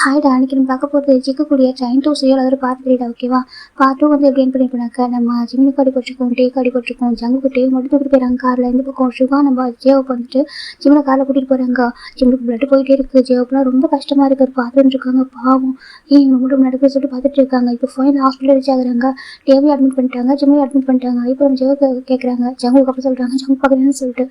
ஹாய்டா, அன்னைக்கு நம்ம பார்க்க போகிறது சிக்கக்கூடிய ட்ரைன் டூ சீரியல் அதாவது பார்ட் 3டா. ஓகேவா? பார்ட் 2 வந்து எப்படி பண்ணிருப்போனாக்கா, நம்ம ஜிம்முக்கு அடிபட்டிருக்கோம், டேக்கு அடிபட்டிருக்கோம், ஜங்குக்கு டேக் மட்டும் தூக்கிட்டு போயிறாங்க காரில். இந்த பக்கம் சுகா நம்ம ஜேவுக்கு வந்துட்டு ஜிம்மில் காரில் கூட்டிகிட்டு போகிறாங்க. ஜிம்முக்கு பிளட் போயிட்டே இருக்குது. ஜேவுக்குலாம் ரொம்ப கஷ்டமாக இருக்குது. பார்த்துட்டு இருக்காங்க. பாவம் இவங்க மட்டும் நடக்க சொல்லிட்டு பார்த்துட்டு இருக்காங்க. இப்போ ஃபைனல் ஹாஸ்பிட்டல் ரீச் ஆகுறாங்க. டேவையும் அட்மிட் பண்ணிட்டாங்க, ஜிம்மையும் அட்மிட் பண்ணிட்டாங்க. இப்போ நம்ம ஜேவுக்கு கேட்குறாங்க, ஜங்குக்கு அப்புறம் சொல்கிறாங்க ஜங்கு பார்க்குறேன்னு சொல்லிட்டு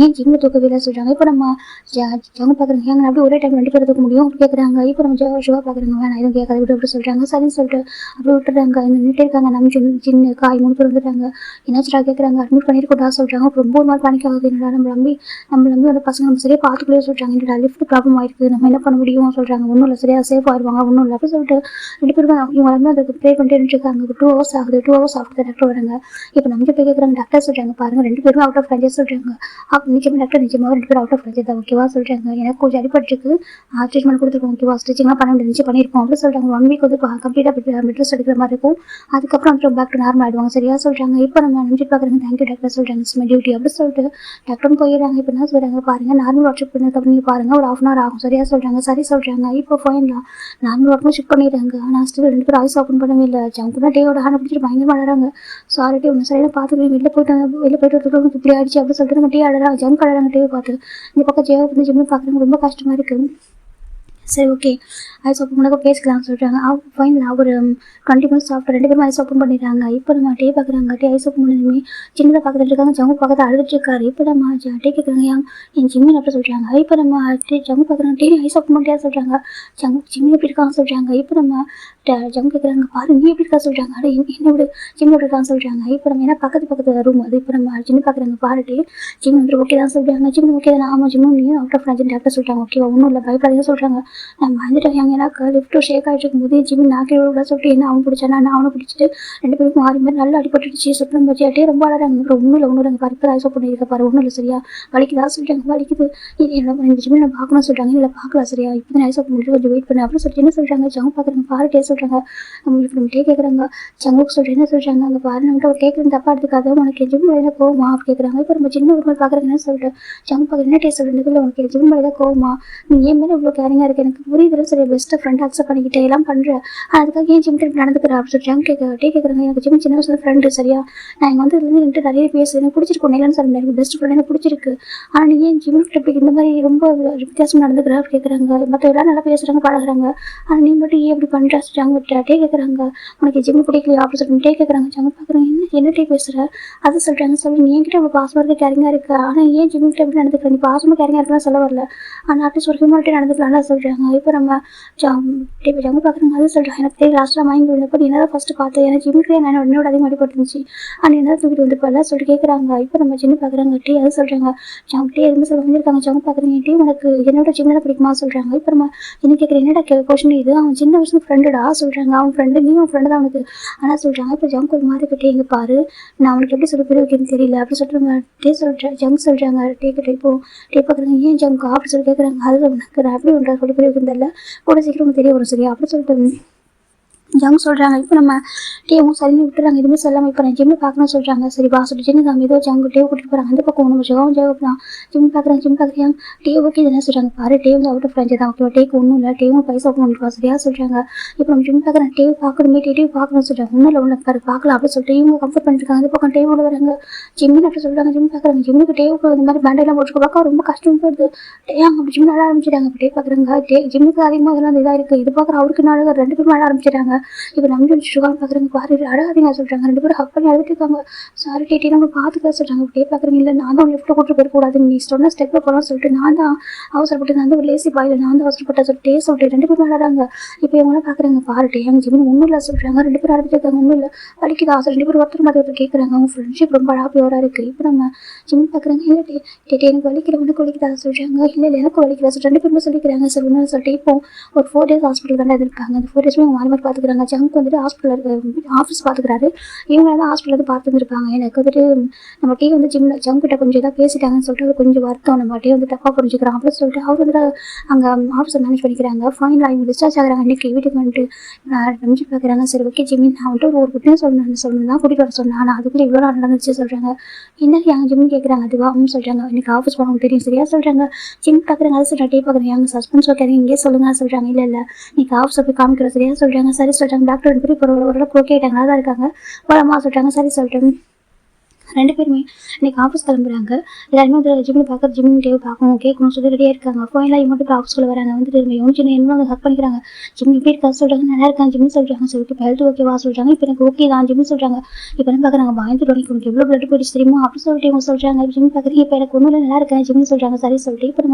ஏன் ஜிம்மில் தூக்க வீர சொல்கிறாங்க. இப்போ நம்ம ஜங்கு பார்க்குறாங்க, ஏங்க அப்படி ஒரே டைம் 2 பேர் தூக்க முடியும் கேட்குறாங்க. இப்போ நம்ம சிவா பார்க்குறாங்க, வேணாம் எதுவும் கேட்காத விட்டு அப்படி சொல்கிறாங்க. சரின்னு சொல்லிட்டு அப்படி விட்டுறாங்க. இங்கே நின்றுட்டே இருக்காங்க. நம்ம சின்ன காய் 3 பேர் வந்துட்டாங்க. என்னாச்சுடா கேட்குறாங்க. அட்மிட் பண்ணியிருக்கோடா சொல்கிறாங்க. ரொம்ப ஒரு மாதிரி பணிக்க ஆகுது. என்னடா நம்ம நம்பி வந்து பசங்க நம்ம சரியாக பார்த்துக்கலையே சொல்கிறாங்க. என்னடா லிஃப்ட் ப்ராப்ளம் ஆயிருக்கு, நம்ம என்ன பண்ண முடியும் சொல்கிறாங்க. ஒன்றும் இல்லை, சரியாக சேஃப் ஆயிடுவாங்க, ஒன்றும் இல்லை அப்படி சொல்லிட்டு 2 பேரும் இவங்க எல்லாமே அதுக்கு ப்ரே பண்ணிட்டு இருந்துருக்காங்க. 2 ஹவர்ஸ் ஆகுது. 2 ஹவர்ஸ் ஆஃப்டர் டாக்டர் வராங்க. இப்போ நம்ம போய் கேட்குறாங்க. டாக்டர் சொல்கிறாங்க, பாருங்க 2 பேரும் அவுட் ஆஃப் ரேஞ்சஸ் சொல்கிறாங்க. அப்போ நிச்சயமாக டாக்டர் நிச்சயமாக 2 பேரும் அவுட் ஆஃப் ரேஞ்சஸ் தான் ஓகேவா சொல்கிறாங்க. எனக்கு கொஞ்சம் அடிபட்டுருக்கு, ட்ரீட்மெண்ட் கொடுத்துருக்கோம் ஓகேவா, ஸ்டிச்சிங்லாம் பண்ண முடிஞ்சு பண்ணியிருக்கோம் அப்படி சொல்கிறாங்க. 1 வீக் வந்து கம்ப்ளீட்டாக பெட் ரெஸ்ட் எடுக்கிற மாதிரி இருக்கும். அதுக்கப்புறம் வந்து பேக் டு நார்மல் ஆகிடுவாங்க சரியா சொல்கிறாங்க. இப்போ நம்ம நினச்சிட்டு பார்க்குறாங்க. தேங்க்யூ டாக்டர் சொல்கிறாங்க, இட்ஸ் மை டியூட்டி அப்படி சொல்லிட்டு டாக்டரும் போயிடுறாங்க. இப்போ என்ன சொல்கிறாங்க பாருங்கள், நார்மல் வாட்ச் பண்ணதுக்கப்புறம் நீங்கள் பாருங்கள் ஒரு 1/2 hour ஆகும் சரியா சொல்கிறாங்க. சரி சொல்கிறாங்க. இப்போ ஃபைனலாக நார்மல் வாட்டும் ஷிஃப்ட் பண்ணிடுறாங்க. ஆனால் ஸ்டில் 2 பேரும் ஐஸ் ஓப்பன் பண்ணவே இல்லை. ஜங்குனா டேயோட ஹேண்ட் பிடிச்சிட்டு பயங்கரமாக ஆடுறாங்க. சாரி டே ஒன்று சரியாக பார்த்துட்டு வெளில போயிட்டு வரதுக்கு இப்படி ஆயிடுச்சு அப்படி சொல்லிட்டு நம்ம டே ஆடுறாங்க. ஜங்க் ஆடுறாங்க டேவை பார்த்து. இந்த பக்கம் ஜேவை வந்து ஜிம்னு பார்க்குறாங்க. ரொம்ப கஷ்டமாக இருக்குது. சரி ஓகே, ஐஸ் ஓப்பன் பண்ணாக்க பேசிக்கலாம்னு சொல்கிறாங்க. ஃபைனலாக ஒரு 20 minutes ஆஃப்டர் 2 பேரும் ஐஸ் ஓப்பன் பண்ணிடுறாங்க. இப்போ நம்ம டே பார்க்குறாங்க. டே ஐஸ் ஓப்பன் பண்ணதுமே சின்னதாக பார்த்துட்டு இருக்காங்க. ஜங்கு பக்கத்தில் அழுதுட்டு இருக்காரு. இப்போ நம்ம டே கேட்குறாங்க, என் ஜிம்மின் அப்படி சொல்கிறாங்க. இப்போ நம்ம ஜங்கு பார்க்குறாங்க. டே ஐஸ் ஓப்பன் பண்ணிட்டே சொல்கிறாங்க. ஜிம்மி எப்படி இருக்கான்னு சொல்கிறாங்க. இப்போ நம்ம ஜங்கு கேட்குறாங்க, பாரு நீ எப்படி இருக்கா சொல்கிறாங்க. அட என்ன எப்படி ஜிம்மி எப்படி இருக்கான்னு சொல்கிறாங்க. இப்போ நம்ம ஏன்னா பக்கத்து ரூம் அது. இப்போ நம்ம ஜிம்மி பார்க்குறாங்க. பாருட்டு ஜிம் வந்து ஓகே தான் சொல்கிறாங்க. ஜிம் ஓகே தான், ஆமாம் ஜிம்மு நீ அவுட் ஆஃப் ரேஞ்ச் டாக்டர் சொல்கிறாங்க. ஓகேவா, ஒன்றும் இல்லை பயப்படாதீங்க சொல்கிறாங்க. நம்ம வந்துட்டு எனக்கு லிஃப்ட்டு ஷேக் ஆகிட்டு இருக்கும்போது ஜிம்மி நாக்கே விட சொல்லிட்டு என்ன அவனை பிடிச்சானா நான் அவனை பிடிச்சிட்டு 2 பேருக்கும் மாறி மாதிரி நல்லா அடிபட்டுடுச்சு சொல்லிட்டு நம்ம ஜியாட்டே ரொம்ப அழகாங்க. ஒன்றும் இல்லை பாரு இப்போ ஐசோ பண்ணியிருக்க பாரு, ஒன்றும் இல்லை சரியா வலிக்குதா சொல்லிட்டாங்க. வலிக்குது என்ன ஜிம்மி நான் பார்க்கணும் சொல்கிறாங்க. இல்லை பார்க்கலாம் சரியா இப்போ தான் ஐசோ பண்ணிட்டு கொஞ்சம் வெயிட் பண்ணு அப்படின்னு சொல்லிட்டு என்ன சொல்கிறாங்க. ஜங்கு பார்க்குறாங்க. பாரு டே சொல்கிறாங்க. நம்ம டே கேட்குறாங்க. ஜங்குக்கு சொல்லிட்டு என்ன சொல்கிறாங்க, அங்கே பாரு நம்மகிட்ட ஒரு கேட்குறது தப்பாக எடுத்துக்காத, உனக்கு ஜிம் மேலே கோவமா அப்படி கேட்குறாங்க. இப்போ நம்ம சின்ன ஒரு மாதிரி பார்க்குறாங்க. என்ன சொல்லிட்டு ஜங்கு பார்க்குற என்ன டே சொல்கிறது, இல்லை உனக்கு ஜிம் மேலே தான் கோவமா, நீ ஏன் மேலே இவ்வளோ கேரிங்காக இருக்குது எனக்கு புரியுது சரி பெஸ்ட்டு ஃப்ரெண்ட் அக்செப்ட் பண்ணிக்கிட்டே எல்லாம் பண்ணுறேன், அதுக்காக ஏன் ஜிம் திருப்பி நடந்துக்கிறேன் அப்படின்னு சொல்லிட்டு டே கேட்குறாங்க. எனக்கு ஜிம் சின்ன வயசுல ஃப்ரெண்டு சரியா, நான் இங்கே வந்து என்கிட்ட நிறைய பேசு எனக்கு பிடிச்சிருக்கும் இல்லைன்னு சொல்ல எனக்கு பெஸ்ட் ஃப்ரெண்ட் எனக்கு பிடிச்சிருக்கு, ஆனால் நீ ஏன் ஜிம் இப்படி இந்த மாதிரி ரொம்ப வித்தியாசம் நடந்துக்கிற அப்படின்னு கேட்குறாங்க. மற்ற எல்லாம் நல்லா பேசுகிறாங்க பழகுறாங்க, ஆனால் நீ மட்டும் ஏன் இப்படி பண்ணுறா சொல்லிட்டு டே கேட்குறாங்க. உனக்கு ஜிம் பிடிக்கலையா அப்படின்னு சொல்லிட்டு டே கேட்குறாங்க. ஜங்க பார்க்குறாங்க. என்ன டே பேசுகிற அது சொல்கிறாங்க. சொல்லி நீ என்கிட்ட இவ்வளோ பாசமாக இருக்க கேரிங்காக இருக்கா, ஆனால் ஏன் ஜிம்கிட்ட எப்படி நடந்துக்கிற, நீ பாசமாக கேரிங்காக இருக்கலாம் சொல்ல வரல, ஆனால் அட்லீஸ்ட் ஒரு ஹியூமனிட்டி நடந்துக்கலாம்ல சொல்கிறாங்க. இப்போ நம்ம ஜங்கு பார்க்குறாங்க. அது சொல்கிறாங்க. எனக்கு தெரிய லாஸ்ட்டாக வாங்கி விழுந்தப்போ என்ன தான் ஃபஸ்ட்டு பார்த்தேன், எனக்கு ஜிம்முக்கு நான் என்னோட அதிகமாக அடிபட்டுருந்துச்சு, ஆனால் என்ன தூக்கிட்டு வந்துப்பல சொல்லிட்டு கேட்குறாங்க. இப்போ நம்ம சின்ன பார்க்குறாங்க. டே அது சொல்கிறாங்க. டே எதுவுமே சொல்ல வந்திருக்காங்க. ஜங்கு பார்க்குறீங்க. டே உனக்கு என்னோட ஜிம்மில் தான் பிடிக்குமா சொல்கிறாங்க. இப்போ நம்ம என்ன கேட்குறேன், என்னடா கொஷின் இது, அவன் சின்ன வயசு ஃப்ரெண்டுடா சொல்கிறாங்க. அவன் ஃப்ரெண்டு நீ அவன் ஃப்ரெண்டு தான் அவனுக்கு, ஆனால் சொல்கிறாங்க. இப்போ ஜங்கு ஒரு மாதிரி கிட்டே இங்கே பாரு நான் அவனுக்கு எப்படி சொல்லி புரிய வைக்கணும்னு தெரியல அப்படி சொல்லிட்டு நம்ம டே சொல்கிறேன். ஜங்கு சொல்கிறாங்க. டே கிட்ட இப்போ டே பார்க்குறாங்க. ஏன் ஜங்கு அப்படி சொல்லி கேட்குறாங்க. அது உனக்கு அப்படி ஒன்றா சொல்லி புரிய வைக்கணும் தெரியல, கூட சீக்கிரம் தெரிய வரும் சரியா அப்படி சொல்லிட்டு ஜங்கு சொல்கிறாங்க. இப்போ நம்ம டேவும் சரின்னு விட்டுறாங்க. எதுவுமே சொல்லாமல் இப்போ நான் ஜிம்மு பார்க்கணும்னு சொல்கிறாங்க. சரி வா சொல்லிட்டு சின்ன நம்ம ஏதோ ஜங்கு டேவை கூட்டிகிட்டு போகிறாங்க. அந்த பக்கம் நம்ம ஜெகம் தான் ஜிம் பார்க்குறாங்க. டே ஓகே என்ன சொல்கிறாங்க. பாரு டே வந்து அவுட் ஆஃப் ரேஞ்ச் தான் ஓகேவா, டேக்கு ஒன்றும் இல்லை, டேவும் பைசா பண்ணிட்டு சரியா சொல்கிறாங்க. இப்போ நம்ம ஜிம் பார்க்குறேன். டேவை பார்க்கணுமே டே பார்க்கணும்னு சொல்கிறாங்க. ஒன்றும் இல்லை பாரு பார்க்கலாம் அப்படின்னு சொல்லிட்டு இவங்க கம்ஃபர்ட் பண்ணிருக்காங்க. அந்த பக்கம் டேவோட வராங்க. ஜிம்மின்னு அப்படி சொல்கிறாங்க. ஜிம் பார்க்குறாங்க. ஜிம்முக்கு டேவுக்கு இந்த மாதிரி பேண்டெல்லாம் போட்டுக்க பார்க்க ரொம்ப கஷ்டம் போடுது. டே அவங்க ஜிம் நட ஆரம்பிச்சிட்டாங்க. இப்போ டே பார்க்குறாங்க. ஜிம்முக்கு அதிகமாக இதெல்லாம் இதாக இருக்குது. இது பார்க்குற அவருக்கு நாள் 2 பேரும் நட ஆரம்பிச்சிட்டாங்க. இப்போ நம்ம சுகான் பார்க்குறாங்க. பாரு அழகாதீங்க சொல்கிறாங்க. 2 பேரும் ஹக் பண்ணி அழுதுட்டு இருக்காங்க. சாரி டே நம்ம பார்த்துக்க சொல்கிறாங்க. டே பார்க்குறீங்க. இல்லை நான் தான் லிஃப்ட்டை கூட்டு போயிடக்கூடாது, நீ சொன்ன ஸ்டெப்பில் போகலாம் சொல்லிட்டு நான் தான் அவசரப்பட்டு நான் ஒரு லேசி பாயில் நான் தான் அவசரப்பட்ட சொல்லிட்டு சொல்லிட்டு 2 பேரும் விளாடுறாங்க. இப்போ இவங்களாம் பார்க்குறாங்க. பாரு டே எங்கள் ஜிம்மின் ஒன்றும் இல்லை சொல்கிறாங்க. 2 பேரும் அழுதுட்டு இருக்காங்க. ஒன்றும் இல்லை வலிக்குதா 2 பேரும் ஒருத்தர் மாதிரி ஒருத்தர் கேட்குறாங்க. அவங்க ஃப்ரெண்ட்ஷிப் ரொம்ப அழகாக இருக்குது. இப்போ நம்ம ஜிம் பார்க்குறாங்க. இல்லை டே எனக்கு வலிக்கிற உனக்கு வலிக்குதா சொல்கிறாங்க. இல்லை எனக்கு வலிக்குதா சொல்லிட்டு 2 பேருமே சொல்லிக்கிறாங்க. சரி ஒன்று சொல்லிட்டு இப்போ ஒரு 4 days ஹாஸ்பிட்டல் தானே இருக்காங்க. அந்த 4 days மாறி மாறி பார்த்துக்கிறாங்க. பார்த்துக்கிறாங்க. ஜங்க் வந்துட்டு ஆஃபீஸ் பார்த்துக்கிறாரு. இவங்க தான் ஹாஸ்பிட்டல் பார்த்துருந்துருப்பாங்க. எனக்கு வந்துட்டு நம்ம டீ வந்து ஜங்க் கிட்ட கொஞ்சம் இதாக பேசிட்டாங்கன்னு சொல்லிட்டு அவர் கொஞ்சம் வருத்தம், நம்ம டீ வந்து தப்பாக புரிஞ்சுக்கிறோம் அப்படின்னு சொல்லிட்டு அவர் வந்துட்டு அங்கே ஆஃபீஸை மேனேஜ் பண்ணிக்கிறாங்க. ஃபைனலாக இவங்க டிஸ்சார்ஜ் ஆகிறாங்க. அன்றைக்கி வீட்டுக்கு வந்துட்டு ரஞ்சித் பார்க்குறாங்க. சரி ஓகே ஜிம்மி, நான் வந்துட்டு ஒரு குட்டியும் சொல்லணும் தான் கூட்டிகிட்டு வர சொன்னேன். ஆனால் அதுக்குள்ளே இவ்வளோ நாள் நடந்துச்சு சொல்கிறாங்க. என்ன எங்கள் ஜிம்மி கேட்குறாங்க. அதுவா சொல்கிறாங்க. இன்றைக்கி ஆஃபீஸ் போனவங்க தெரியும் சரியா சொல்கிறாங்க. ஜிம்மி பார்க்குறாங்க. அதை சொல்கிறேன். டீ பார்க்குறேன். எங்கள் சஸ்பென்ஸ் வைக்காதீங்க, இங்கே சொல்லுங்க சொல்கிறாங்க. இல்லை இன்றைக்கி ஆஃபீஸை போய் காமிக்கிறோம் சரியா சொல்கிறாங்க. சரி சொல்கிறாங்க. டாக்டர் 2 பேரும் இப்போ ஓரளவுக்கு ஓகே ஆகிட்டாங்க, தான் இருக்காங்க. போலாமா சொல்கிறாங்க. சரி சொல்லிட்டு 2 பேருமே இன்றைக்கி ஆஃபீஸ் கிளம்புறாங்க. எல்லாருமே வந்து ஜிம்மில் பார்க்குற ஜிம்மி டேவை பார்க்கணும் கேட்கணும் சொல்லி ரெடியாக இருக்காங்க. ஃபைனலாக இவங்க மட்டும் ஆஃபீஸ்க்குள்ள வராங்க. வந்துட்டு யோசிச்சு என்ன வந்து ஹக் பண்ணிக்கிறாங்க. ஜிம்மி எப்படி இருக்கா சொல்கிறாங்க. நல்லா இருக்காங்க ஜிம்மி சொல்கிறாங்க. சரி ஓகே ஹெல்த் ஓகேவா சொல்கிறாங்க. இப்போ எனக்கு ஓகே தான் ஜிம்மி சொல்கிறாங்க. இப்போ என்ன பார்க்குறாங்க. பயந்துட்டு உனக்கு எவ்வளோ பிளட் போயிடுச்சு தெரியுமா அப்படி சொல்லிட்டு இவங்க சொல்கிறாங்க. ஜிம்மி பார்க்குறீங்க. இப்போ எனக்கு ஒன்றும் நல்லா இருக்கேன் ஜிம்மி சொல்கிறாங்க. சரி சொல்லிட்டு இப்போ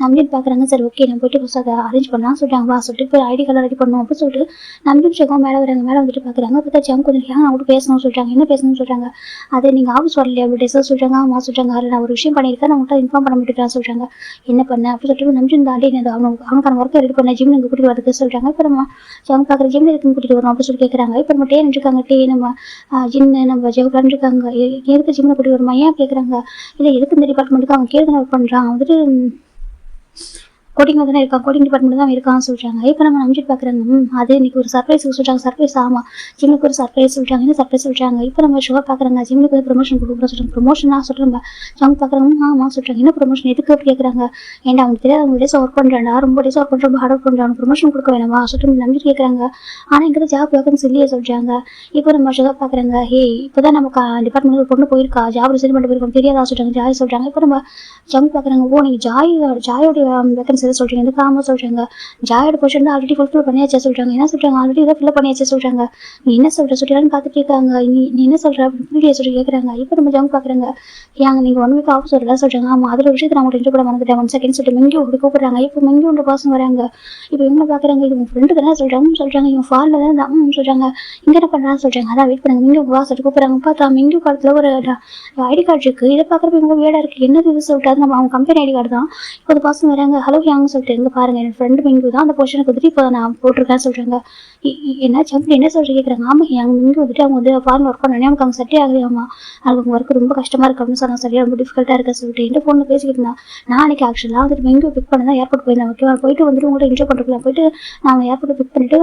நம்மளும் பார்க்குறாங்க. சரி ஓகே நான் போய்ட்டு ஃபஸ்ட் அதை அரேஞ்ச் பண்ணலாம் சொல்கிறாங்க. வா சொல்லிட்டு இப்போ ஐடி கார்டு ரெடி பண்ணணும் அப்படின்னு சொல்லிட்டு நம்மளும் சேகம் மேலே வராங்க. மேலே வந்துட்டு பார்க்குறாங்க. பார்த்தா ஜம் கொஞ்சம் நான் கூட பேசணும்னு சொல்கிறாங்க. என்ன பேசணும்னு சொல்கிறாங்க. அதை நீங்கள் ஆஃபீஸ் வரலையா எவ்வளோ டேஸாக சொல்கிறாங்க. ஆமாம் சொல்கிறாங்க. அதில் நான் ஒரு விஷயம் பண்ணியிருக்கேன், நான் உங்கள்கிட்ட இன்ஃபார்ம் பண்ண மாட்டேங்கிறேன் சொல்கிறாங்க. என்ன பண்ணேன் அப்படி சொல்லிட்டு நம்பிச்சு தாண்டி அவனுக்கான ஒர்க்கை ரெடி பண்ண ஜிம் நீங்கள் கூட்டிகிட்டு வரதுக்கு சொல்கிறாங்க. இப்போ நம்ம ஜம் பார்க்குற ஜிம்மில் இருக்குன்னு கூட்டிகிட்டு வரோம் அப்படின்னு சொல்லி கேட்குறாங்க. இப்போ நம்ம டே நின்றுருக்காங்க. டே நம்ம ஜின்னு நம்ம ஜெவ் இருக்காங்க. எதுக்கு ஜிம்மில் கூட்டிகிட்டு வருமா ஏன் கேட்குறாங்க. இல்லை எதுக்கு இந்த டிபார்ட்மெண்ட்டுக்கு அவன் கேட்டு ஒர்க் பண்ணுறான், வந்துட்டு கோடிங் தானே இருக்கான், கோடிங் டிபார்ட்மெண்ட் தான் இருக்கான்னு சொல்கிறாங்க. இப்போ நம்ம நம்பிட்டு பார்க்குறாங்க. அது இன்னைக்கு ஒரு சர்ப்ரைஸ் சொல்கிறாங்க. சர்ப்ரைஸ் ஆமாம் ஜிம்முக்கு ஒரு சர்ப்ரைஸ் சொல்கிறாங்க. என்ன சர்ப்ரைஸ் சொல்கிறாங்க. இப்போ நம்ம ஷோ பார்க்குறாங்க. ஜிம்முக்கு வந்து ப்ரொமோஷன் கொடுக்குறோம் சொல்கிறாங்க. ப்ரொமோஷனாக சொல்கிறோம். ஜம் பார்க்குறாங்க. ஆமாம் சொல்கிறாங்க. என்ன ப்ரொமோஷன் எதுக்கு அப்படி கேட்குறாங்க. ஏன்டா அவங்களுக்கு தெரியாது அவங்க டேஸ் ஒர்க் பண்ணுறாண்டா, ரொம்ப டேஸ் ஒர்க் பண்ணுற ரொம்ப ஹார்ட் ஒர்க் பண்ணுறாங்க, ப்ரொமோஷன் கொடுக்க வேணாமா சொல்லிட்டு நம்பிட்டு கேட்குறாங்க. ஆனால் இங்கே ஜாப் வேகன்ஸ் இல்லையே சொல்கிறாங்க. இப்போ நம்ம ஷோ பார்க்குறாங்க. இப்போ தான் நம்ம டிபார்ட்மெண்ட் கொண்டு போயிருக்கா, ஜாப் ரிசைன் பண்ணிட்டு போயிருக்கோம் தெரியாதா சொல்கிறாங்க. ஜாய் சொல்கிறாங்க. இப்போ நம்ம ஜம் பார்க்குறாங்க. ஓ நீங்கள் ஜாயோடைய வேகன்ஸ் எதை சொல்கிறீங்க. எதுக்கு ஆமாம் சொல்கிறாங்க. ஜாயோட பொசிஷன் தான் ஆல்ரெடி ஃபுல்ஃபில் பண்ணியாச்சா சொல்கிறாங்க. என்ன சொல்கிறாங்க. ஆல்ரெடி இதை ஃபில் பண்ணியாச்சா சொல்கிறாங்க. நீ என்ன சொல்கிற சொல்லிடலான்னு பார்த்துட்டு இருக்காங்க. நீ என்ன சொல்கிற அப்படின்னு சொல்லி கேட்குறாங்க. இப்போ நம்ம ஜம் பார்க்குறாங்க. ஏங்க நீங்கள் 1 வீக் ஆஃபீஸ் வரலாம் சொல்கிறாங்க. ஆமாம் அதில் ஒரு விஷயத்தை நான் உங்களுக்கு கூட மறந்துட்டேன் 1 செகண்ட் சொல்லிட்டு மெங்கி உங்களுக்கு கூப்பிட்றாங்க. இப்போ மெங்கி ஒன்று பாசம் வராங்க. இப்போ இவங்க பார்க்குறாங்க. இது உங்கள் ஃப்ரெண்டு தானே சொல்கிறாங்க. இவங்க ஃபாலில் தான் தான் சொல்கிறாங்க. இங்கே என்ன பண்ணுறான்னு சொல்கிறாங்க. அதான் வெயிட் பண்ணுங்க. மெங்கி உங்கள் வாசல் கூப்பிட்றாங்க. பார்த்தா மெங்கி காலத்தில் ஒரு ஐடி கார்டு இருக்குது. இதை பார்க்குறப்ப இவங்க வேடாக இருக்குது. என்னது இது சொல்லிட்டு அது நம்ம அவங்க கம்பெனி ஐடி கார்டு தான். இப்போ அது பாசம் வராங்க. ஹலோ யாங்க சொல்லிட்டு எங்கே பாருங்கள் என் ஃப்ரெண்டு மெங்கி தான் அந்த பொசிஷனுக்கு வந்துட்டு இப்போ நான் போட்டிருக்கேன் சொல்கிறாங்க. என்ன ஜம்பி என்ன சொல்கிறீங்க கேட்குறாங்க. ஆமாம் எங்கள் மெங்கி வந்துட்டு அவங்க வந்து ஃபாரின் ஒர்க் பண்ணோன்னே அவங்க செட்டே ஆகலையாமா. அவங்க ஒர்க் ரொம்ப கஷ்டமாக இருக்குது அப்படின்னு சொன்னால் சரியாக ரொம்ப டிஃபிகல்ட்டாக இருக்குது சொல்லிட்டு எந்த ஃபோனில் பேசிக்கிட்டு இருந்தா. நாளைக்கு ஆக்சுவலாக வந்துட்டு மெங்கியை பிக் பண்ண தான் ஏர்போர்ட் போயிருந்தேன். ஓகேவா போயிட்டு வந்துட்டு உங்கள்கிட்ட என்ஜாய் பண்ணுறதுலாம் போயிட்டு நான் ஏர்போர்ட்டை பிக் பண்ணிவிட்டு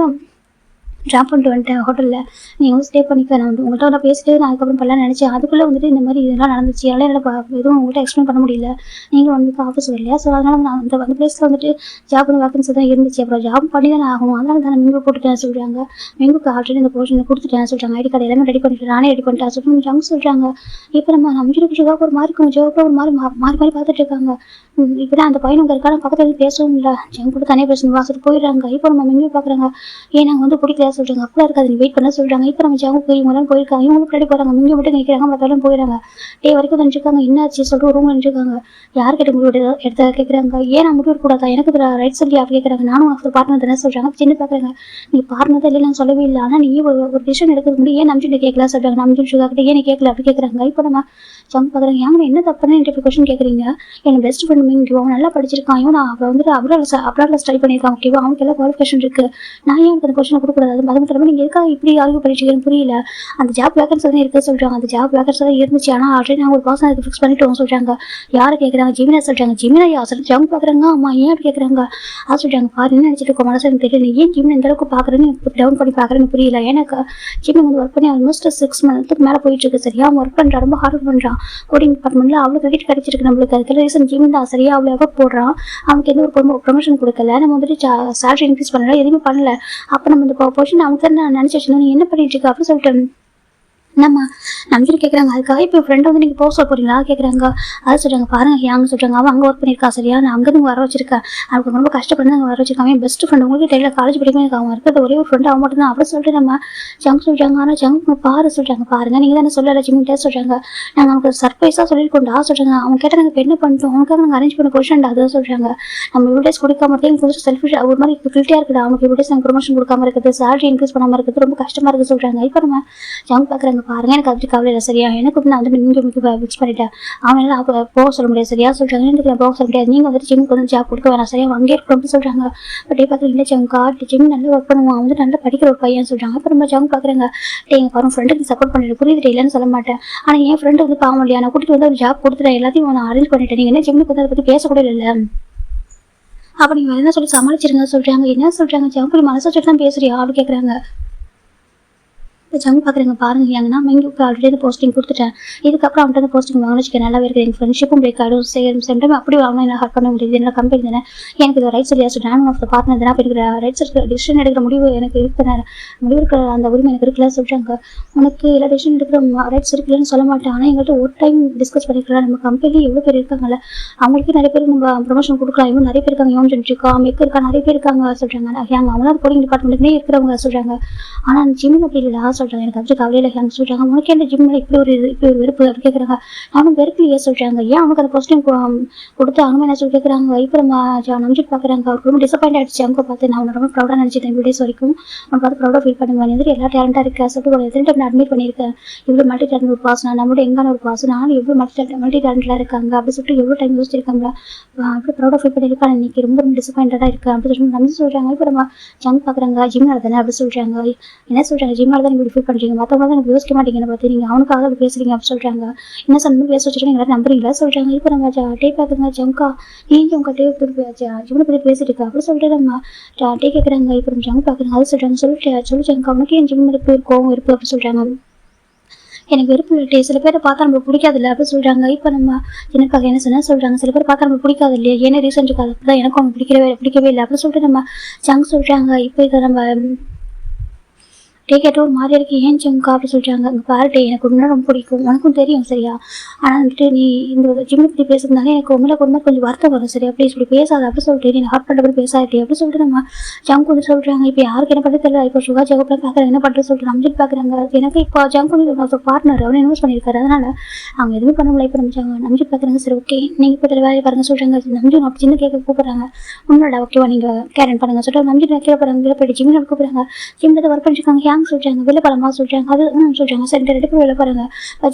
ட்ராப் பண்ணிட்டு வந்துட்டேன் ஹோட்டலில். நீங்கள் வந்து ஸ்டே பண்ணிக்க. நான் வந்து உங்கள்கிட்ட நான் பேசிட்டு நான் அதுக்கப்புறம் பண்ணலாம் நினச்சேன். அதுக்குள்ளே வந்துட்டு இந்த மாதிரி இதெல்லாம் நடந்துச்சு. அதெல்லாம் என்னால் எதுவும் உங்கள்கிட்ட எக்ஸ்பிளைன் பண்ண முடியல. நீங்கள் 1 வீக் ஆஃபீஸ் வரலையா. ஸோ அதனால் நான் அந்த பிளேஸில் வந்துட்டு ஜாப் வேகன்சி தான் இருந்துச்சு. அப்புறம் ஜாப் பண்ணி தான் ஆகணும். அதனால தான் மெங்கு போட்டுட்டேன் சொல்கிறாங்க. மெங்குக்கு ஆல்ரெடி இந்த போர்ஷனை கொடுத்துட்டேன் சொல்கிறாங்க. ஐடி கார்டு எல்லாமே ரெடி பண்ணிட்டு நானே ரெடி பண்ணிட்டேன் சொல்லிட்டு ஜங்க் சொல்கிறாங்க. இப்போ நம்ம நம்பிட்டு ஜோக்கு ஒரு மாதிரி இருக்கும். ஜோக்கு ஒரு மாதிரி மாறி பார்த்துட்டு இருக்காங்க. இப்போ தான் அந்த பையன் அங்கே இருக்கான பக்கத்தில் வந்து பேசவும் இல்லை. ஜங்க் கூட தனியாக பேசணும் வாசல் போயிடுறாங்க. இப்போ நம்ம மெங்கு பார்க்குறாங்க. ஏன் நாங்கள் வந்து பிடிக்கல சொல்கிறாங்க. அப்படிலாம் இருக்காது நீ வெயிட் பண்ண சொல்கிறாங்க. இப்போ நம்ம ஜங்கு போய் இவங்களாம் போயிருக்காங்க. இவங்க பின்னாடி போகிறாங்க. மெங்கு மட்டும் நிற்கிறாங்க. மற்றவங்களும் போயிடுறாங்க. டே வரைக்கும் நினச்சிருக்காங்க. என்னாச்சு சொல்லிட்டு ஒரு ரூம் நினச்சிருக்காங்க. யார்கிட்ட முடிவு எடுத்த கேட்குறாங்க. ஏன் நான் முடிவு கூடாதா எனக்கு ரைட் சொல்லி அப்படி கேட்குறாங்க. நானும் உனக்கு பார்ட்னர் தானே சொல்கிறாங்க. சின்ன பார்க்குறாங்க. நீ பார்ட்னர் தான் இல்லை நான் சொல்லவே இல்லை. ஆனால் நீ ஒரு டிசிஷன் எடுக்கிறது முடியும் ஏன் நம்பிட்டு கேட்கல சொல்கிறாங்க. நம்பிட்டு சுகாக்கிட்ட ஏன் நீ கேட்கல அப்படி கேட்குறாங்க. இப்போ நம்ம ஜங்க் பார்க்குறாங்க. ஏங்க என்ன தப்புன்னு என்கிட்ட கொஸ்டின் கேட்குறீங்க. என் பெஸ்ட் ஃப்ரெண்ட் மெங்கு அவன் நல்லா படிச்சிருக்கான். இவன் அவன் வந்துட்டு அப்ராடில் ஸ்டடி பண்ணியிருக்கான். ஓகேவா அவனுக்கு எல்லாம் குவாலிஃபிகேஷன் இருக்குது. நான் ஏன் எனக்கு அந்த கொஸ்டின் கொடுக்கூடாது. அது மட்டும் நீங்கள் எதுக்காக இப்படி ஆர்கியூ பண்ணிட்டு புரியல. அந்த ஜாப் வேகன்ஸ் தான் இருக்குது சொல்கிறாங்க. அந்த ஜாப் வேகன்ஸ் தான் இருந்துச்சு. ஆனால் ஆல்ரெடி நாங்கள் ஒரு பர்சன் அதுக்கு ஃபிக்ஸ் பண்ணிட்டோம் சொல்கிறாங்க. யாரை கேட்குறாங்க. ஜிமினா சொல்கிறாங்க. ஜிமினா யா சொல்லிட்டு ஜங்க் பார்க்குறாங்க. ஆமா ஏன் அப்படி கேட்குறாங்க. அது சொல்கிறாங்க. பாரு என்ன நினச்சிட்டு இருக்கோம் மனசு எனக்கு தெரியல. ஏன் ஜிமினா இந்த அளவுக்கு பார்க்குறேன்னு டவுன் பண்ணி பார்க்குறேன்னு புரியல. எனக்கு ஜிமினா வந்து ஒர்க் பண்ணி ஆல்மோஸ்ட் 6 மந்த்துக்கு மேலே போயிட்டு இருக்கு. சரியா அவன் ஒர்க் பண்ணுறான். ரொம்ப ஹார்ட் ஒர்க் பண்ணுறான். கோடிங் டிபார்ட்மெண்ட்டில் அவ்வளோ கிரெடிட் கிடைச்சிருக்கு நம்மளுக்கு. அதுக்கு ரீசன் ஜிமின் தான். சரியா அவ்வளோ எஃபர்ட் போடுறான். அவனுக்கு எந்த ஒரு ப்ரொமோஷன் கொடுக்கல. நம்ம வந்துட்டு சேலரி இன்க்ரீஸ் பண்ணல, எதுவுமே பண்ணல. அப்போ நம்ம இந்த பொசிஷன் அவனுக்கு தான் நான் நினச்சி வச்சுருந்தோம். நீ என்ன பண்ணிட்டு இருக்க அப்படின்னு சொல்லிட்டு நம்ம நம்பிட்டு கேட்குறாங்க. அதுக்காக இப்போ ஃப்ரெண்டை வந்து நீங்கள் போக சொல்ல போகிறீங்களா கேட்குறாங்க. அதை சொல்கிறாங்க. பாருங்கள் யாங்க சொல்கிறாங்க. அவன் அங்கே ஒர்க் பண்ணியிருக்கா சரியா நான் அங்கேருந்து வர வச்சிருக்கேன். அவனுக்கு ரொம்ப கஷ்டப்பட்டு அங்கே வர வச்சிருக்காங்க. என் பெஸ்ட் ஃப்ரெண்ட் உங்களுக்கு தெரியல காலேஜ் படிக்க அவன் இருக்கிறது ஒரே ஒரு ஃப்ரெண்டு அவன் மட்டும் தான் அப்படி சொல்லிட்டு நம்ம ஜங்க் சொல்கிறாங்க. ஆனால் ஜங்க் பாரு சொல்கிறாங்க. பாருங்கள் நீங்கள் தானே சொல்லலை ஜிம்மிட்டே சொல்கிறாங்க. நாங்கள் அவனுக்கு சர்ப்ரைஸாக சொல்லியிருக்கோண்டா சொல்கிறாங்க. அவன் கேட்டால் நாங்கள் இப்போ என்ன பண்ணிட்டோம் அவனுக்காக நாங்கள் அரேஞ்ச் பண்ண பொசிஷன்டா அதை சொல்கிறாங்க. நம்ம இவ்வளோ டேஸ் கொடுக்காம இருக்கேன் கொஞ்சம் செல்ஃபிஷ் ஒரு மாதிரி கில்ட்டியாக இருக்குது. அவனுக்கு இவ்வளோ டேஸ் நாங்கள் ப்ரொமோஷன் கொடுக்காம இருக்குது, சேலரி இன்க்ரீஸ் பண்ணாமல் இருக்குது, ரொம்ப கஷ்டமாக இருக்குது சொல்கிறாங்க. இப்போ நம்ம ஜங்க் பார்க்குறாங்க. பாருங்க எனக்கு அப்படி கவலை இல்லை சரியா, எனக்கு வந்து நான் வந்து நீங்கள் ஃபிக்ஸ் பண்ணிட்டேன், அவனால போக சொல்ல முடியாது சரியா சொல்கிறாங்க. எனக்கு போக சொல்ல முடியாது, நீங்கள் வந்துட்டு ஜிம்முக்கு வந்து ஜாப் கொடுக்க வேணாம் சரியா, அங்கே இருக்கணும்னு சொல்கிறாங்க. பட் பார்க்குறேன் இல்லை ஜங்கா ஜிம் நல்லா ஒர்க் பண்ணுவான், வந்து நல்லா படிக்கிற ஒரு பையன் சொல்கிறாங்க. அப்புறம் நம்ம ஜங்க பார்க்குறேங்க எங்கள் பாருங்க ஃப்ரெண்டுக்கு சப்போர்ட் பண்ணிட்டு புரியுது இல்லைன்னு சொல்ல மாட்டேன், ஆனால் என் ஃப்ரெண்டு வந்து பாவம் இல்லையா, நான் கூட்டிட்டு வந்து ஒரு ஜாப் கொடுத்துட்டேன், எல்லாத்தையும் நான் அரேஞ்ச் பண்ணிட்டேன், நீங்கள் என்ன ஜிம்முக்கு வந்து அதை பற்றி பேசக்கூட இல்லை, அப்போ நீங்கள் என்ன சொல்லி சமாளிச்சிருங்க சொல்கிறாங்க. என்ன சொல்கிறாங்க ஜங்க மனசை வச்சுட்டு தான் பேசுறியா அப்படின்னு கேட்குறாங்க. ஜங்கு பார்க்குறீங்க பாருங்க ஏங்கன்னா மெங்குக்கு ஆல்ரெடி போஸ்டிங் கொடுத்துட்டேன், இதுக்கப்புறம் அவன்கிட்ட போஸ்டிங் வாங்கன்னு வச்சுக்க நல்லாவே இருக்குது, எங்கள் ஃப்ரெண்ட்ஷிப்பும் பிரேக் ஆகிடும், சேம் டைம் அப்படி வாங்கினா என்ன ஹர்ட் பண்ண முடியுது, என்ன கம்பெனி தானே, எனக்கு இது ரைட்ஸ் இல்லையா நான் ஆஃப் த பார்ட்னர் தானே, அப்படி இருக்கிற ரைட்ஸ் இருக்கிற டிசிஷன் எடுக்கிற முடிவு எனக்கு இருக்கிற முடிவு இருக்கிற அந்த உரிமை எனக்கு இருக்குல்ல சொல்கிறாங்க. உனக்கு எல்லா டிசிஷன் எடுக்கிற ரைட்ஸ் இருக்குல்லன்னு சொல்ல மாட்டேன், ஆனால் எங்கள்கிட்ட ஒரு டைம் டிஸ்கஸ் பண்ணிக்கலாம், நம்ம கம்பெனி எவ்வளோ பேர் இருக்காங்கல்ல, அவங்களுக்கு நிறைய பேர் நம்ம ப்ரொமோஷன் கொடுக்கலாம், இவங்க நிறைய பேர் இருக்காங்க, யோன் சொல்லிட்டுருக்கா மெக்கு இருக்கா நிறைய பேர் இருக்காங்க சொல்கிறாங்க. அவங்களாம் கோடிங் டிபார்ட்மெண்ட்லேயே இருக்கிறவங்க சொல்கிறாங்க. ஆனால் அந்த ஜிம் அப்படி இல்லை சொல்கிறாங்க, எனக்கு அப்படி கவலையில் சொல்றாங்க. உனக்கு என்ன ஜிம்ல இப்படி ஒரு வெறுப்பு அப்படி கேட்குறாங்க. நானும் வெறுப்புலையே சொல்றாங்க, ஏன் அவனுக்கு அந்த போஸ்டிங் கொடுத்து அவங்க என்ன சொல்லி கேட்குறாங்க. இப்போ நம்ம நம்பிட்டு பார்க்குறாங்க, அவருக்கு ரொம்ப டிசப்பாயிண்ட் ஆயிடுச்சு அவங்க பார்த்து, நான் ரொம்ப ப்ரௌடாக நினச்சிட்டேன் இவ்வளோ டேஸ் வரைக்கும், அவன் பார்த்து ப்ரௌடாக ஃபீல் பண்ணுவேன், எதிரி எல்லா டேலண்டாக இருக்கா சொல்லிட்டு ஒரு எத்தனை டைம் நான் அட்மிட் பண்ணியிருக்கேன், இவ்வளோ மல்டி டேலண்ட் ஒரு பாஸ், நான் நம்மளோட எங்கான ஒரு பாஸ், நானும் எவ்வளோ மல்டி டேலண்ட்லாம் இருக்காங்க அப்படி சொல்லிட்டு எவ்வளோ டைம் யோசிச்சிருக்காங்க, அப்படி ப்ரௌடாக ஃபீல் பண்ணியிருக்காங்க, இன்னைக்கு ரொம்ப டிசப்பாயிண்டடாக இருக்கேன் அப்படி சொல்லி நம்பி சொல்கிறாங்க. இப்போ நம்ம ஜங்க் பார்க்குறாங்க ஜிம்னால தானே அப்படி சொல்கிறாங்க. என்ன சொல்கிறாங்க, ஜிம்னால தான் இப்படி ஃபீல் பண்ணுறீங்க, மற்றவங்க தான் யோசிக்க மாட்டீங்கன்னு பார்த்து நீங்கள் அவனுக்காக அப்படி பேசுறீங்க அப்படி சொல்கிறாங்க. என்ன சொன்னு பேச வச்சுட்டு நீங்கள் நம்புறீங்களா சொல்கிறாங்க. இப்போ நம்ம டே பார்க்குறங்க ஜங்கா நீங்கள் உங்கள் டே ஜிம்னை பற்றி பேசிட்டு இருக்கா அப்படி சொல்லிட்டு நம்ம டே கேட்குறாங்க. இப்போ நம்ம ஜங்க் பார்க்குறாங்க அது சொல்கிறாங்க. சொல்லி ஜங்கா அவனுக்கு என் ஜிம் இருப்பு இருக்கும் இருப்பு அப்படி சொல்கிறாங்க. எனக்கு விருப்பம் இல்லை, சில பேரை பார்த்தா நம்ம பிடிக்காது இல்லை அப்படி சொல்கிறாங்க. இப்போ நம்ம எனக்காக என்ன சொன்னால் சொல்கிறாங்க, சில பேர் பார்த்தா நம்ம பிடிக்காது இல்லையா, என்ன ரீசன் இருக்காது அப்படி தான் எனக்கும் அவங்க பிடிக்கவே இல்லை அப்படி சொல்லிட்டு நம்ம ஜங்க் சொல்கிறாங்க. இப்போ இதை நம்ம டே கேட்ட ஒரு மாதிரி இருக்கு, ஏன் ஜங்கா அப்படி சொல்கிறாங்க. அங்கே பாருட்டே எனக்கு ஒன்று ரொம்ப பிடிக்கும், உனக்கும் தெரியும் சரியா, ஆனால் வந்துட்டு நீ இந்த ஜிம்மை பற்றி பேசுறதுனால எனக்கு உண்மையில கொஞ்சம் வருத்தம் வரும் சரியா, ப்ளீஸ் இப்படி பேசாத அப்படி சொல்லிட்டு நீ ஹார்ட் பண்ணுற மாதிரி பேசாதே அப்படி சொல்லிட்டு நம்ம ஜங்க் வந்து சொல்கிறாங்க. இப்போ யாருக்கு என்ன பண்ணுறது தெரியல, இப்போ சுகா ஜெகப்லாம் பார்க்குறாங்க என்ன பண்ணுறது சொல்லிட்டு நம்பிட்டு பார்க்குறாங்க. எனக்கு இப்போ ஜங்க் வந்து பார்ட்னர் அவனை இன்வெஸ்ட் பண்ணியிருக்காரு, அதனால் அவங்க எதுவுமே பண்ண முடியல. இப்போ நம்ம நம்பிட்டு பார்க்குறாங்க. சரி ஓகே நீங்கள் இப்போ வேலையை பாருங்க சொல்கிறாங்க. நம்பி நான் சின்ன கேட்க கூப்பிட்றாங்க, உன்னோட ஓகேவா நீங்கள் கேரன் பண்ணுங்க சொல்லிட்டு நம்பிட்டு கீழே போகிறாங்க, போய்ட்டு ஜிம்மில் கூப்பிட்றாங்க. ஜிம்மில் ஒர்க் பண்ணிருக்காங்க, சொல்றாங்க வெளில பலமா சொல்றாங்க. அது சொல்றாங்க சரி 2 பேர் வெளில போறாங்க.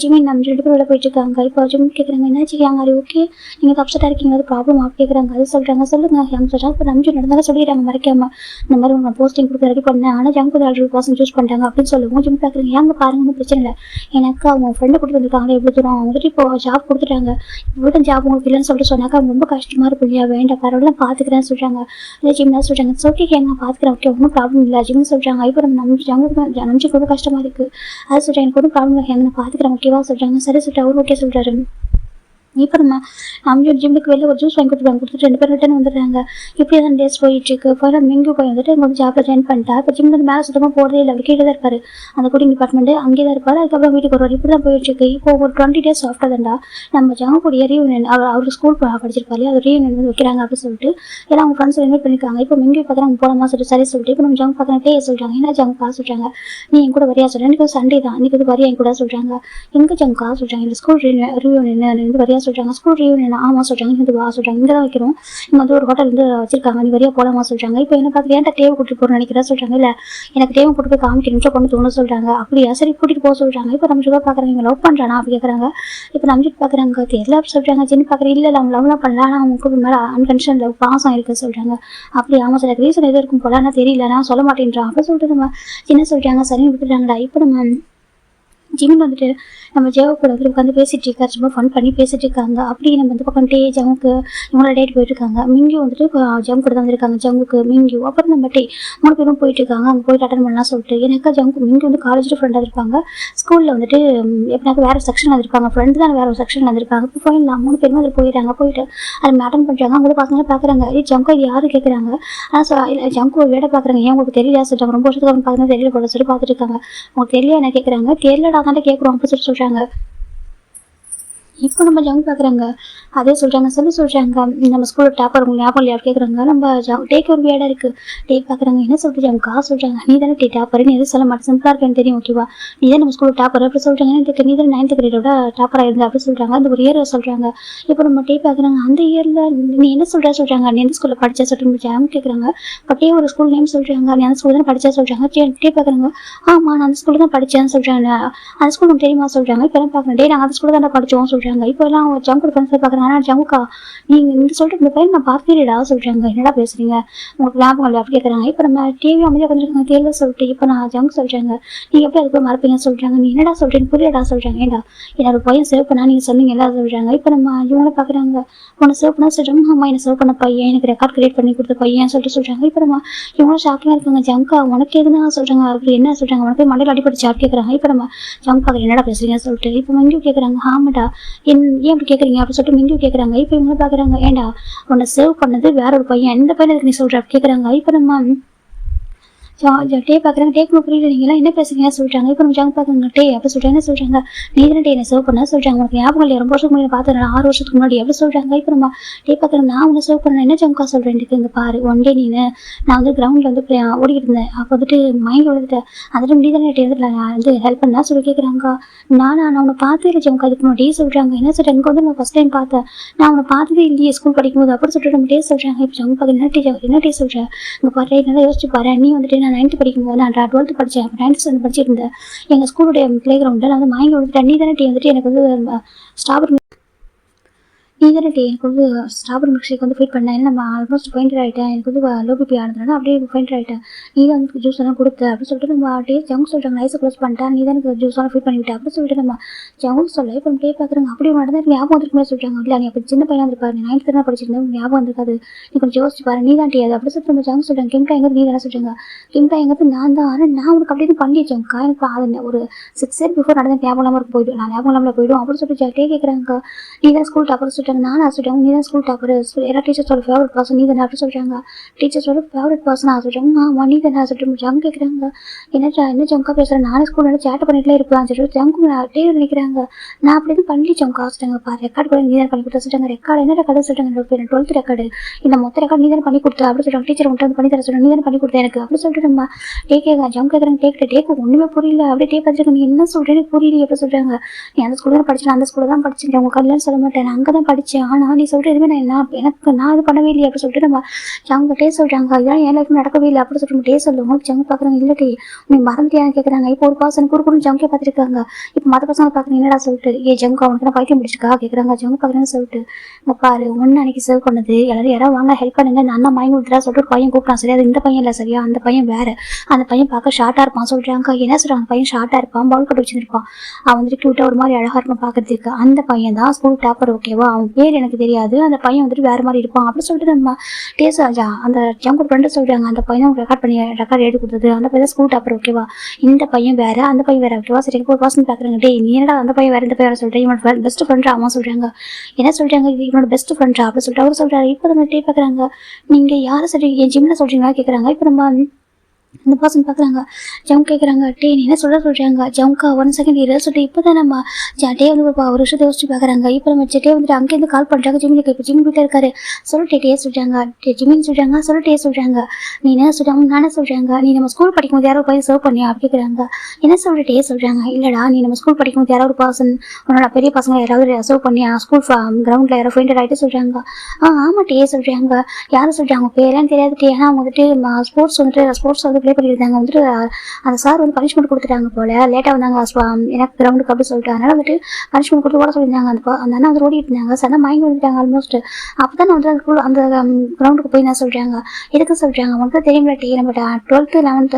ஜிம்மி நம்ம 2 பேர் வெளில போயிட்டு இருக்காங்க. இப்போ ஜிம் கேட்குறாங்க என்னாச்சு யாங்க அது ஓகே நீங்கள் அப்செட்டாக இருக்கீங்க அது ப்ராப்ளம் ஆஃப் கேட்குறாங்க. அது சொல்கிறாங்க சொல்லுங்க யாங்க சொல்கிறாங்க. இப்போ நம்ம நடந்தாலும் சொல்லிடுறாங்க மறைக்காம இந்த மாதிரி உங்கள் போஸ்டிங் கொடுத்து ரெடி பண்ணேன், ஆனால் ஜங்க் வந்து ஆல்ரெடி பர்சன் சூஸ் பண்ணிட்டாங்க அப்படின்னு சொல்லுவோம். ஜிம் பார்க்குறீங்க ஏங்க பாருங்க ஒன்றும் பிரச்சனை இல்லை, எனக்கு அவங்க ஃப்ரெண்டை கூட்டிட்டு வந்திருக்காங்க எவ்வளோ தூரம் வந்துட்டு இப்போ ஜாப் கொடுத்துட்டாங்க, இவ்வளோ ஜாப் உங்களுக்கு இல்லைன்னு சொல்லிட்டு சொன்னாக்க அவங்க ரொம்ப கஷ்டமாக இருக்கும் இல்லையா, வேண்டாம் பரவாயில்ல பார்த்துக்கிறேன்னு சொல்கிறாங்க. இல்லை ஜிம் தான் சொல்கிறாங்க ஓகே நான் பார்த்துக்கிறேன் ஓகே ஒன்றும் ப்ராப்ளம் இல்லை ஜிம்னு சொல்கிறாங்க. இப்போ நம்ம ஜங்கு ரொம்ப கஷ்டமாக இருக்குது அது சொல்கிறேன், எனக்கு ஒன்றும் ப்ராப்ளம் இல்லை நான் பார்த்துக்கிறேன் ஓகேவா சொல்கிறாங்க. சரி சொல்லிட்டு அவரு ஓகே சொல்கிறாரு. இப்போ நம்ம ஜிம்முக்கு வெளில ஒரு ஜூஸ் வாங்கி கொடுத்துட்டு 2 பேர் ரிட்டர்ன் வந்துடுறாங்க. இப்படி தான் டேஸ் போயிட்டுருக்கு. போய் நம்ம இங்கே போய் வந்துட்டு எங்கள் ஜாப்பில் ஜாயின் பண்ணிட்டா. இப்போ ஜிம் வந்து மேலே சுத்தமாக போகிறதே இல்லை, அவர் கீழே தான் இருப்பார், அந்த கோடிங் டிபார்ட்மெண்ட்டு அங்கே தான் இருப்பார். அதுக்கப்புறம் வீட்டுக்கு வருவார். இப்படி தான் போயிட்டுருக்கு. இப்போ ஒரு 20 days ஆஃப்டர் தான்டா நம்ம ஜங்கக்கூடிய ரீயூனியன் அவர் ஸ்கூல் படிச்சிருப்பாரு, அது ரீயூனியன் வந்து வைக்கிறாங்க அப்படின்னு சொல்லிட்டு எல்லாம் அவங்க ஃப்ரெண்ட்ஸ் இன்வைட் பண்ணியிருக்காங்க. இப்போ இங்கே பார்த்தா நம்ம போகலாமா சொல்லிட்டு சரி சொல்லிட்டு இப்போ நம்ம ஜங்க் பார்க்கறே சொல்கிறாங்க. என்ன ஜங்கா சொல்கிறாங்க, நீ என் கூட வரியா சொல்கிறேன், எனக்கு சண்டே தான் இன்னைக்கு வரியா என் கூட சொல்கிறாங்க. எங்கே ஜங்கா சொல்கிறாங்க, இல்லை ஸ்கூல் ரீயூனியன் வரியா சொல்கிறாங்க. ஸ்கூல் ரீயூனியன் ஆமாம் சொல்கிறாங்க. இங்கே வா சொல்கிறாங்க, இங்கே தான் வைக்கிறோம், இங்கே வந்து ஒரு ஹோட்டல் வந்து வச்சிருக்காங்க, நீ வரியா போகலாமா சொல்கிறாங்க. இப்போ என்ன பார்த்து ஏன்டா தேவை கூட்டிட்டு போகிறேன்னு நினைக்கிறா சொல்கிறாங்க. இல்லை எனக்கு தேவை கூட்டு போய் காமிக்கணும் கொண்டு தோணும் சொல்கிறாங்க. அப்படியா சரி கூட்டிகிட்டு போக சொல்கிறாங்க. இப்போ நம்ம சுகா பார்க்குறாங்க இவங்க லவ் பண்ணுறானா அப்படி கேட்குறாங்க. இப்போ நம்ம பார்க்குறாங்க தெரியல அப்படி சொல்கிறாங்க. சின்ன பார்க்குறேன் இல்லை அவங்க லவ்லாம் பண்ணல, ஆனால் அவங்க மேலே அன்கன்ஷன் லவ் பாசம் இருக்குது சொல்கிறாங்க. அப்படி ஆமாம் சார் ரீசன் எது இருக்கும் போல ஆனால் தெரியல நான் சொல்ல மாட்டேன்றான் அப்போ சொல்லிட்டு நம்ம சின்ன சொல்கிறாங்க சரின்னு விட்டுறாங்கடா. இப்போ நம்ம ஜிம்மில் வந்துட்டு நம்ம ஜெவ கூட வந்து உட்காந்து பேசிகிட்டு இருக்காரு, சும்மா ஃபன் பண்ணி பேசிகிட்டு இருக்காங்க. அப்படி நம்ம வந்து பக்கம் ஜவுக்கு இவங்களோட டேட் போயிட்டுருக்காங்க. மிங்கியூ வந்துட்டு ஜங்கு கூட தான் வந்துருக்காங்க, ஜங்குக்கு மிங்கியூ அப்புறம் நம்ம 3 பேரும் போயிட்டுருக்காங்க. அங்கே போயிட்டு அட்டன் பண்ணலாம் சொல்லிட்டு எனக்கு ஜங்கு மிங்கி வந்து காலேஜில் ஃப்ரெண்டாக இருப்பாங்க, ஸ்கூலில் வந்துட்டு எப்படினாக்க வேறு செக்ஷன் வந்துருப்பாங்க, ஃப்ரெண்டு தான் வேறு ஒரு செக்ஷன் வந்துருக்காங்க. இப்போ போயிடலாம் 3 பேருமே அதில் போயிட்டாங்க. போயிட்டு அதை அட்டன் பண்ணுறாங்க. அவங்க பசங்க பார்க்குறாங்க ஜங்கு இது யாரும் கேட்குறாங்க. ஆனால் ஜங்கு ஒரு வேடை பார்க்குறாங்க, ஏன் உங்களுக்கு தெரியல சொல்லிட்டாங்க, ரொம்ப வருஷத்துக்கு அவங்க பார்க்குறது தெரியல போட சொல்லி பார்த்துட்டு இருக்காங்க. உங்களுக்கு தெரியல என்ன கேட்குறாங்க, தெரியலடா தாண்டா கேட்குறோம் அப்படி சொல்லி சொல்கிறாங்க. இப்போ நம்ம ஜங்க் பார்க்குறாங்க அதே சொல்கிறாங்க சொல்கிறாங்க நம்ம ஸ்கூலில் டாப்பர் உங்களுக்கு ஞாபகம் இல்லையா கேட்குறாங்க. நம்ம டேக் ஒரு வேடாக இருக்குது டே பார்க்குறாங்க. என்ன சொல்லிட்டு ஜங்கா சொல்கிறாங்க நீ தானே டே டாப்பர் நீ எதுவும் சொல்ல மாட்டேன் சிம்பிளாக இருக்கேன்னு தெரியும் ஓகேவா நீ தான் நம்ம ஸ்கூலில் டாப்பர் அப்படி சொல்கிறாங்க. எனக்கு நீ தான் 9th கிரேடோட டாப்பராக இருந்தா அப்படி சொல்கிறாங்க. அந்த ஒரு இயர் சொல்கிறாங்க. இப்போ நம்ம டே பார்க்குறாங்க அந்த இயரில் நீ என்ன சொல்கிறாங்க நீ எந்த ஸ்கூலில் படித்தா சொல்லிட்டு ஜாம் கேட்குறாங்க. பட்டே ஒரு ஸ்கூல் நேம் சொல்கிறாங்க நீ அந்த ஸ்கூலில் தான் படித்தா சொல்கிறாங்க. டே பார்க்குறாங்க ஆமாம் நான் அந்த ஸ்கூலில் தான் படித்தேன்னு சொல்கிறாங்க. அந்த ஸ்கூல் நமக்கு தெரியுமா சொல்கிறாங்க. இப்போ எல்லாம் பார்க்குறேன் டே நாங்கள் அந்த ஸ்கூலில் தான் படித்தோம் சொல்கிறாங்க. இப்போ எல்லாம் ஜங்கு ஃப்ரெண்ட்ஸ் பார்க்குறாங்க. ஆனால் ஜங்குக்கா நீங்கள் இந்த சொல்லிட்டு இந்த பையன் நான் பார்த்தீடா சொல்கிறாங்க. என்னடா பேசுகிறீங்க உங்களுக்கு ஞாபகம் இல்லை அப்படி கேட்குறாங்க. இப்போ நம்ம டிவி அமைதியாக வந்துருக்காங்க தேர்தல் சொல்லிட்டு இப்போ நான் ஜங்கு சொல்கிறாங்க. நீங்கள் எப்படி அதுக்கு மறப்பீங்கன்னு சொல்கிறாங்க. நீ என்னடா சொல்கிறீங்க புரியடா சொல்கிறாங்க. ஏண்டா என்னோட பையன் சேவ் பண்ணா நீங்கள் சொன்னீங்க எல்லாம் சொல்கிறாங்க. இப்போ நம்ம இவங்கள பார்க்குறாங்க உன்னை சேவ் பண்ணா சொல்கிறாங்க. ஆமாம் என்ன சேவ் பண்ண பையன் எனக்கு ரெக்கார்ட் கிரியேட் பண்ணி கொடுத்த பையன் சொல்கிறாங்க. இப்போ நம்ம இவங்களும் ஷாக்கிங்காக இருக்காங்க. ஜங்கா உனக்கு எதுனா சொல்கிறாங்க. அப்படி என்ன சொல்கிறாங்க உனக்கு மண்டையில் அடிப்படிச்சு அப்படி கேட்குறாங்க. இப்போ நம்ம ஜங்கு பார்க்குற என்னடா பேசுறீங்கன்னு சொல்லிட்டு இப்போ மிங்கு கேட்குறாங்க. ஆமாடா ஏன் அப்படி கேட்குறீங்க அப்படின்னு சொல்லிட்டு மிங்கு கேட்குறாங்க. இப்போ இவங்க பார்க்குறாங்க ஏண்டா உன்னை சேவ் பண்ணது வேற ஒரு பையன் எந்த பையன் இருக்கு நீ சொல்கிற அப்படி கேட்குறாங்க. இப்போ நம்ம டே பார்க்குறாங்க. டேக்கு புரியல நீங்களாம் என்ன பேசுறீங்க சொல்கிறாங்க. இப்போ நம்ம ஜங்கு பார்க்குறாங்க. டே அப்படி சொல்கிறாங்க என்ன சொல்கிறாங்க நீ தானே டே என்ன சேவ் பண்ண சொல்கிறாங்க. உனக்கு ஞாபகம் இல்லை ரொம்ப வருஷத்துக்கு முன்னாடி பார்த்தேன் 6 வருஷத்துக்கு முன்னாடி எப்படி சொல்கிறாங்க. இப்போ நம்ம டே பார்க்குறாங்க நான் உன்னை சேவ் பண்ணேன் என்ன ஜங்கா சொல்கிறேன் இங்கே பாரு ஒன் டே நான் வந்து கிரவுண்டில் வந்து ஓடிக்கிட்டு இருந்தேன். அப்போ வந்துட்டு மைண்ட் விழுந்துட்டேன் அந்த நீ தானே டே வந்து ஹெல்ப் பண்ணா சொல்லி கேட்குறாங்க. நான் உன்னை பார்த்தே இல்லை ஜங்கா அதுக்கு முன்னாடி சொல்கிறாங்க. என்ன சொல்கிறேன் எனக்கு வந்து நான் ஃபஸ்ட் டைம் பார்த்தேன் நான் உன்னை பார்த்ததே இல்லையே ஸ்கூல் படிக்கும்போது அப்படி சொல்லிட்டு நம்ம டே சொல்கிறாங்க. இப்போ ஜங்கு பார்க்குறேன் என்ன டே சொல்கிறேன் இங்கே பாரு நல்லா யோசிச்சு பாரு நீ வந்துட்டு நான் 9th படிக்கும்போது நான் 12th படித்தேன் 9th ஸ்டாண்டர்ட் படிச்சிருந்தேன். எங்கள் ஸ்கூலுடைய ப்ளே கிரவுண்டில் நான் வந்து வாங்கி வந்துட்டு நீ தானே டீ வந்துட்டு எனக்கு வந்து ஸ்ட்ராபெரி நீ தானே டீ எனக்கு வந்து ஸ்ட்ராபெரி மில்க் ஷேக் வந்து ஃபீட் பண்ணேன். நம்ம ஆல்மோஸ்ட் ஃபைண்டர் ஆகிட்டேன் எனக்கு வந்து லோ பிபி ஆனதுனால அப்படியே ஃபைண்டர் ஆகிட்டேன். நீ தான் வந்து ஜூஸ் எல்லாம் கொடுத்த அப்படின்னு சொல்லிட்டு நம்ம டே ஜங்கு சொல்கிறாங்க. நைஸை க்ளோஸ் பண்ணிட்டேன் நீ தான் எனக்கு ஜூஸ் எல்லாம் ஃபீட் பண்ணிவிட்டேன் அப்படின்னு சொல்லிட்டு நம்ம ஜங்கு சொல்ல இப்போ டே பார்க்குறாங்க. அப்படி நடந்தால் ஞாபகம் வந்துருக்குமே சொல்கிறாங்க. இல்லை நீ அப்போ சின்ன பையனாக இருந்திருப்பாரு நீ 9th தான் படிச்சிருந்தேன் ஞாபகம் வந்திருக்காது நீ கொஞ்சம் யோசிச்சு பாரு நீ தான் டீ அது அப்படி சொல்லிட்டு நம்ம ஜங்கு சொல்கிறாங்க. கிம்கா எங்கிறது நீ தானே சொல்கிறாங்க. கிம்கா எங்கிறது நான் தான் ஆனால் நான் உனக்கு அப்படி பண்ணி வச்சேன்க்கா எனக்கு அது ஒரு 6 years பிஃபோர் நடந்த ஞாபகம் இல்லாமல் போயிடும் நான் ஞாபகம் இல்லாமல் போயிடும் அப்படின்னு சொல்லிட்டு டே கேட்குறாங்க. நீ தான் ஸ்கூல் டாப்பர் சொல்லிட்டாங்க. நான் சொல்லிட்டாங்க நீ தான் ஸ்கூல் டாப்பர் எல்லா டீச்சர்ஸோட ஃபேவரட் பர்சன் நீ தானே அப்படி சொல்கிறாங்க. டீச்சர்ஸோட ஃபேவரட் பர்சன் சொல்கிறாங்க. ஆமாம் நீ தானே சொல்லிட்டு ஜங்கு கேட்குறாங்க. என்ன ஜங்கா பேசுகிறேன் நானே ஸ்கூலில் சேட்டை பண்ணிட்டுலாம் இருப்பேன் சொல்லிட்டு ஜங்கு டே நினைக்கிறாங்க. நான் அப்படி எதுவும் பண்ணி ஜங்கா சொல்லிட்டாங்க. பாரு ரெக்கார்டு கூட நீ தான் பண்ணி கொடுத்தா சொல்லிட்டாங்க. ரெக்கார்டு என்ன ரெக்கார்டு சொல்லிட்டாங்க 12th ரெக்கார்டு இந்த மொத்த ரெக்கார்டு நீ தான் பண்ணி கொடுத்தா அப்படி சொல்லிட்டாங்க. டீச்சர் உன்ட்டு வந்து பண்ணி தர சொல்லுங்க நீ தான் பண்ணி கொடுத்தா எனக்கு அப்படி சொல்லிட்டு நம்ம டே கேட்க ஜங்கு கேட்குறாங்க. டேக்கு ஒன்றுமே புரியல அப்படியே டே பார்த்துருக்க நீ என்ன சொல்கிறேன்னு புரியல எப்படி சொல்கிறாங்க. நீ அந்த ஸ்கூலில் தான் படிச்சேன் அந்த ஸ்கூலில் தான் படிச்சேன் உங்கள் கல்யாணம் சொல்ல மாட்டேன் நான் அங்கே தான் படித்தேன் ஆனால் நீ சொல்கிற எதுவுமே நான் இது பண்ணவே இல்லையே அப்படி சொல்லிட்டு நம்ம ஜங்கு டே சொல்கிறாங்க. இதெல்லாம் என் லைஃப் நடக்கவே இல்லை அப்படி சொல்லிட்டு டே சொல்லுவோம். ஜங்கு பார்க்குறாங்க. இல்லை டே நீ மறந்துட்டியான்னு கேட்குறாங்க. இப்போ ஒரு பர்சன் குறுக்குன்னு ஜங்கே பார்த்துருக்காங்க. இப்போ மற்ற பசங்க பார்க்குறீங்க என்னடா சொல்லிட்டு ஜங்கு அவனுக்கு நான் பைத்தியம் பிடிச்சிருக்கா கேட்குறாங்க. ஜங்கு பார்க்குறேன்னு சொல்லிட்டு இங்கே பாரு ஒன்று அன்னைக்கு சேவ் பண்ணது எல்லாரும் யாராவது வாங்க ஹெல்ப் பண்ணுங்க இந்த அண்ணா மயங்கி விட்டுறா சொல்லிட்டு ஒரு பையன் கூப்பிட்டான். சரியா அது இந்த பையன் இல்லை சரியா அந்த பையன் வேறு அந்த பையன் பார்க்க ஷார்ட்டாக இருப்பான் சொல்கிறாங்க. என்ன சொல்கிறாங்க பையன் ஷார்ட்டாக இருப்பான் பவுல் கட்டு வச்சுருப்பான் அவன் வந்துட்டு க்யூட்டாக ஒரு மாதிரி அழகாக இருப்பான் பார்க்கறதுக்கு அந்த பையன் தான் ஸ்கூல் டாப்பர் ஓகேவா அவன் பேர் எனக்கு தெரியாது அந்த பையன் வந்துட்டு வேறு மாதிரி இருப்பான் அப்படி சொல்லிட்டு நம்ம டேஸ்ட் அந்த ஜங்கு ஃப்ரெண்டு சொல்கிறாங்க. அந்த பையன் ரெக்கார்ட் எழுதி கொடுத்தது அந்த பையன் ஸ்கூல் டாப்பர் ஓகேவா இந்த பையன் வேறு அந்த பையன் வேறு ஓகேவா சரி ஒரு பர்சன் பார்க்குறாங்க. டே நீ என்னடா அந்த பையன் வேறு இந்த பையன் வேறு சொல்கிறேன் இவனோட பெஸ்ட் ஃப்ரெண்டா அவன் சொல்கிறாங்க. என்ன சொல்கிறாங்க இது இவனோட பெஸ்ட் ஃப்ரெண்டா அப்படி சொல்லிட்டு அவர் சொல்கிறாரு. இப்போ நம்ம டே பார்க்குறாங்க. நீங்கள் யாரை சொல்கிறீங்க என் ஜிம்மில் சொல்கிறீங்களா கேட்குறாங்க. இப்போ நம்ம அந்த பர்சன் பார்க்குறாங்க. ஜங்கு கேட்குறாங்க. டே நீ என்ன சொல்கிறாங்க. ஜங்கா 1 செகண்ட் இரு சொல்லிட்டு இப்போ தான் நம்ம டே வந்து ஒரு விஷயத்தை யோசிச்சு பார்க்குறாங்க. இப்போ நம்ம டே வந்துட்டு அங்கேருந்து கால் பண்ணுறாங்க ஜிம்மிக்கு. இப்போ ஜிம் வீட்டில் இருக்காரு சொல்லிட்டு டே சொல்கிறாங்க. ஜிம்மின்னு சொல்கிறாங்க சொல்லிட்டு சொல்கிறாங்க. நீ என்ன சொல்கிறாங்க நானே சொல்கிறாங்க. நீ நம்ம ஸ்கூல் படிக்கும்போது யாரோ பையன் சர்வ் பண்ணியா அப்படி கேட்குறாங்க. என்ன சொல்லிட்டு சொல்கிறாங்க. இல்லைடா நீ நம்ம ஸ்கூல் படிக்கும்போது யாரோ ஒரு பர்சன் உன்னோட பெரிய பசங்க யாராவது சர்வ் பண்ணியா ஸ்கூல் கிரவுண்டில் யாரோ ஃபெயிண்டட் ஆகிட்டு சொல்கிறாங்க. ஆமாம் டே சொல்கிறாங்க. யாரும் சொல்கிறாங்க பேரெல்லாம் தெரியாது டே ஏன்னா அவங்க வந்துட்டு ஸ்போர்ட்ஸ் வந்து ப்ளே பண்ணியிருந்தாங்க வந்துட்டு அந்த சார் வந்து பனிஷ்மெண்ட் கொடுத்துட்டாங்க போல லேட்டாக வந்தாங்க எனக்கு கிரவுண்டுக்கு அப்படி சொல்லிட்டு அதனால் வந்துட்டு பனிஷ்மெண்ட் கொடுத்து ஓட சொல்லியிருந்தாங்க. அந்த அண்ணா வந்து ஓடிட்டு இருந்தாங்க சடனாக மயங்கி வந்துட்டாங்க ஆல்மோஸ்ட். அப்போ தான் வந்து அந்த கிரவுண்டுக்கு போய் நான் சொல்கிறாங்க. எதுக்கு சொல்கிறாங்க உனக்கு தெரியுங்களா டே நம்ம 12th 11th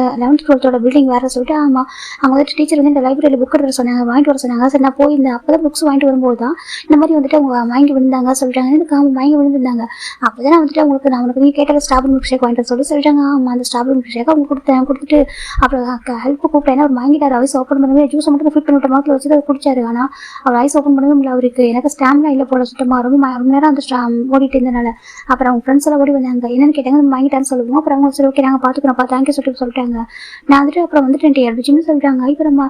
12th பில்டிங் வேறு சொல்லிட்டு ஆமாம் அவங்க வந்துட்டு டீச்சர் வந்து இந்த லைப்ரரியில் புக் எடுத்து சொன்னாங்க வாங்கிட்டு வர சொன்னாங்க. சரி நான் போய் இந்த அப்போ தான் புக்ஸ் வாங்கிட்டு வரும்போது தான் இந்த மாதிரி வந்துட்டு அவங்க வாங்கி விழுந்தாங்க சொல்கிறாங்க. எனக்கு அவங்க வாங்கி விழுந்திருந்தாங்க அப்போ தான் வந்துட்டு நான் உனக்கு நீ கேட்டால் ஸ்ட்ராபெரி மில்க் ஷேக் வாங்கிட்டு சொல்லி சொல்கிறாங்க. ஆமாம் அந்த ஸ்ட்ராபெரி மில்க் ஷேக் அவங்க கொடுத்துட்டு அப்புறம் ஹெல்ப் கூப்பிட்டேன். அவர் வாங்கிட்டார். ஐஸ் ஓப்பன் பண்ணவே ஜூஸை மட்டும் ஃபிட் பண்ணிவிட்ட மாதிரி வச்சு அதை குடிச்சாரு. ஆனால் அவர் ஐஸ் ஓப்பன் பண்ணவே முடியல. அவருக்கு எனக்கு ஸ்டாம்னா இல்லை போல சுத்தமாக ரொம்ப நேரம் அந்த ஓடிட்டு இருந்தனால. அப்புறம் அவங்க ஃப்ரெண்ட்ஸ் எல்லாம் ஓடி வந்தாங்க. என்னன்னு கேட்டாங்க, வாங்கிட்டான்னு சொல்லுவோம். அப்புறம் அவங்க சரி ஓகே நாங்கள் பார்த்துக்கிறோம்ப்பா தேங்க்யூ சொல்லிட்டாங்க. நான் வந்துட்டு அப்புறம் வந்துட்டு அப்படின்னு சொல்லிட்டாங்க. இப்போ நம்ம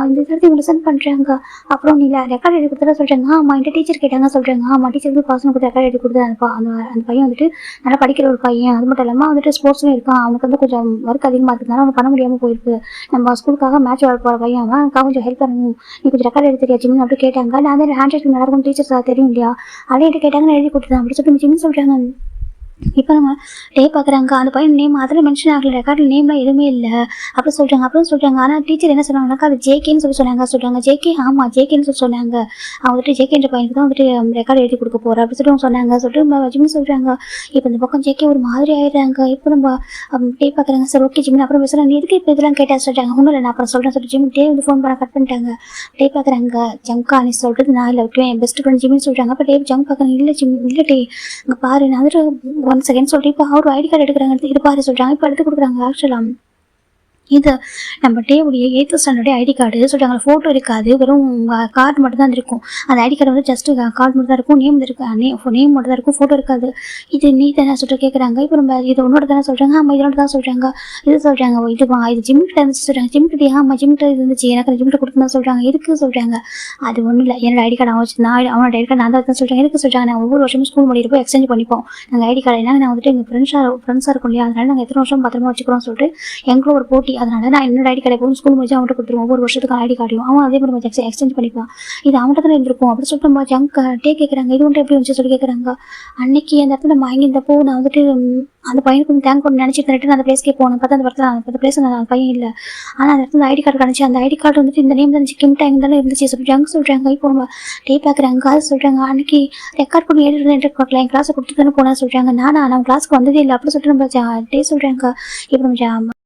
இந்த இடத்துல இவங்க சென்ட் பண்ணுறாங்க. அப்புறம் நீ ரெக்கார்ட் எழுதி கொடுத்தா சொல்கிறாங்க. ஆமாம் என்கிட்ட டீச்சர் கேட்டாங்க சொல்கிறாங்க. ஆமாம் டீச்சருக்கு பாசனம் கொடுத்து ரெக்கார்ட் எழுதி கொடுத்து அந்த பையன் வந்துட்டு நல்லா படிக்கிற ஒரு பையன். அது மட்டும் இல்லாமல் வந்துட்டு ஸ்போர்ட்ஸ்லையும் இருக்கான். அவனுக்கு வந்து கொஞ்சம் ஒர்க் அதிகமாக இருக்கிறதுனால அவனுக்கு பண்ண முடியாமல் போயிருக்கு. நம்ம ஸ்கூலுக்காக மேட்ச் விளையாட போகிற பையன் அவன். எனக்கு கொஞ்சம் ஹெல்ப் பண்ணணும், நீ கொஞ்சம் ரெக்கார்ட் எழுதி தெரியா ஜிம்னு அப்படி கேட்டாங்க. நான் வந்து ஹேண்ட் ரைட்டிங் நல்லா இருக்கும் டீச்சர்ஸ் தெரியும் இல்லையா, அதே கேட்டாங்கன்னு எழுதி கொடுத்துதான் அப்படி சொல்லிட்டு ஜிம்னு சொல்கிறாங்க. இப்போ நம்ம டே பார்க்குறாங்க. அந்த பையன் நேம் அதில் மென்ஷன் ஆகல, ரெக்கார்டில் நேம்லாம் எதுவுமே இல்லை அப்படி சொல்கிறாங்க. ஆனால் டீச்சர் என்ன சொன்னாங்கன்னாக்கா அது ஜேகேன்னு சொல்கிறாங்க. ஜேகே ஆமாம் ஜேகேன்னு சொன்னாங்க. அவங்க வந்துட்டு ஜேகேன்ற பையனுக்கு தான் வந்துட்டு ரெக்கார்டு எழுதி கொடுக்க போகிறேன் அப்படி சொல்லிட்டு சொல்லிட்டு ஜிம்னு சொல்கிறாங்க. இப்போ இந்த பக்கம் ஜேகே ஒரு மாதிரி ஆயிடுறாங்க. இப்போ நம்ம டே பார்க்குறாங்க. சரி ஓகே ஜிம்னு அப்புறம் பேசுகிறாங்க. நீ எதுக்கு இப்போ இதெல்லாம் கேட்டால் சொல்கிறாங்க. ஒன்றும் இல்லை நான் அப்புறம் சொல்லிட்டு ஜிம் டே வந்து ஃபோன் பண்ண கட் பண்ணிட்டாங்க. டே பார்க்குறாங்க. ஜங்கா நீ சொல்கிறது நான் இல்லை விட்டுவேன் என் பெஸ்ட் ஃப்ரெண்ட் ஜிம்னு சொல்கிறாங்க. அப்போ டே ஜங்க் பார்க்குறேன். இல்லை டே அங்கே பாரு நான் வந்துட்டு 1 செகண்ட் சொல்லிட்டு இப்போ அவர் ஐடி கார்டு எடுக்கிறாங்க. இது பாரு சொல்கிறாங்க. இப்போ எடுத்து கொடுக்குறாங்க. ஆக்சுவலாக இது நம்ம டேவுடைய 8th ஸ்டாண்டர்டே ஐடி கார்டு சொல்கிறாங்க. ஃபோட்டோ இருக்காது, வெறும் கார்டு மட்டும் தான் இருக்கும். அந்த ஐடி கார்டு வந்து ஜஸ்ட்டு கார்டு மட்டும் தான் இருக்கும், நேம் மட்டும் தான் இருக்கும், ஃபோட்டோ இருக்காது. இது நீ தானே சொல்லிட்டு கேட்குறாங்க. இப்போ நம்ம இது உன்னோட தானே சொல்கிறாங்க. ஆமாம் இதோட தான் சொல்கிறாங்க. இது சொல்கிறாங்க இது ஜிம்கிட்ட இருந்துச்சு சொல்கிறாங்க. ஜிம்கிட்ட ஆமாம் ஜிம்கிட்ட இருந்துச்சு, எனக்கு ஜிம்கிட்ட கொடுத்துதான் சொல்கிறாங்க. எதுக்கு சொல்கிறாங்க. அது ஒன்றும் இல்லை, என்னோட ஐடி கார்டு அவனோட ஐடி கார்டு நான் தான் சொல்கிறாங்க. எதுக்கு சொல்கிறாங்க, நாங்கள் ஒவ்வொரு வருஷமும் ஸ்கூல் முடியிட்டு போய் எக்ஸ்சேஞ்ச் பண்ணிப்போம். நாங்கள் ஐடி கார்டு என்ன நான் வந்துட்டு எங்கள் ஃப்ரெண்ட்ஸாக இருக்கும் இல்லையா, அதனால நாங்கள் எத்தனை வருஷம் பத்திரமா வச்சுக்கிறோம் சொல்லிட்டு எங்களுக்கும் ஒரு போட்டி. அதனால நான் என்னோட ஐடி கார்டு எப்போதும் ஸ்கூல் முடிச்சு அவன்கிட்ட கொடுத்துருவோம். ஒவ்வொரு வருஷத்துக்கு ஐடி கார்டையும் அவன் அதே மாதிரி எக்ஸ்சேஞ்ச் பண்ணிப்பான். இது அவன்கிட்ட தான் இருந்திருக்கும் அப்படி சொல்லிட்டு நம்ம ஜங்க் டே கேட்குறாங்க. இது வந்துட்டு எப்படி வந்துச்சு சொல்லி கேட்குறாங்க. அன்னைக்கு அந்த இடத்துல நம்ம வாங்கியிருந்தப்போ நான் வந்துட்டு அந்த பையனுக்கு வந்து தேங்க் பண்ணி நினச்சிட்டு ரிட்டன் அந்த பிளேஸ்க்கே போனேன். பார்த்தா அந்த இடத்துல அந்த பிளேஸ் அந்த பையன் இல்லை. ஆனால் அந்த இடத்துல ஐடி கார்டு கிடச்சி. அந்த ஐடி கார்டு வந்துட்டு இந்த நேம் இருந்துச்சு, கிம்டா எங்கே தானே இருந்துச்சு சொல்லி ஜங்க் சொல்கிறாங்க. இப்போ நம்ம டே பார்க்குறாங்க. அது சொல்கிறாங்க அன்னைக்கு ரெக்கார்ட் பண்ணி எழுதுறேன் என் கிளாஸை கொடுத்து தானே போனேன் சொல்கிறாங்க. நான் கிளாஸுக்கு வந்ததே இல்லை அப்படி சொல்லிட்டு நம்ம டே சொல்கிறாங்க. இப்போ நம்ம